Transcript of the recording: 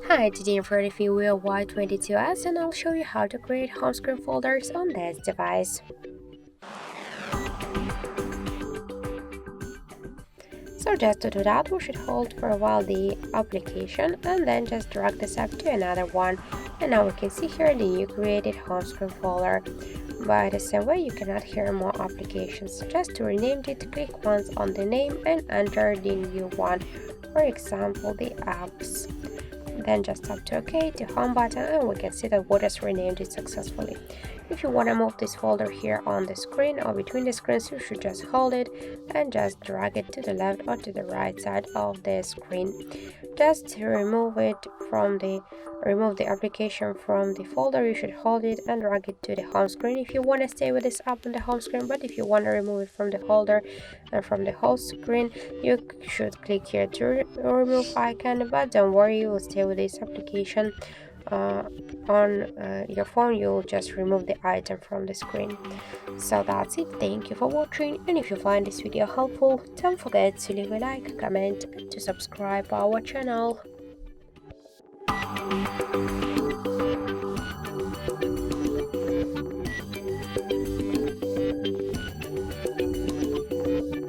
Hi, today I'm for the VIVO Y22s and I'll show you how to create home screen folders on this device. So just to do that, we should hold for a while the application and then just drag this up to another one. And now we can see here the new created home screen folder. By the same way, you can add here more applications. Just to rename it, click once on the name and enter the new one. For example, the apps. Then just tap to OK to home button and we can see that we just renamed it successfully. If you want to move this folder here on the screen or between the screens, you should just hold it and just drag it to the left or to the right side of the screen. Just to remove the application from the folder, you should hold it and drag it to the home screen if you want to stay with this app on the home screen. But if you want to remove it from the folder and from the whole screen, you should click here to remove icon, but don't worry, you will stay with this application. On your phone, you'll just remove the item from the screen. So that's it. Thank you for watching, and if you find this video helpful, don't forget to leave a like, comment, and to subscribe our channel.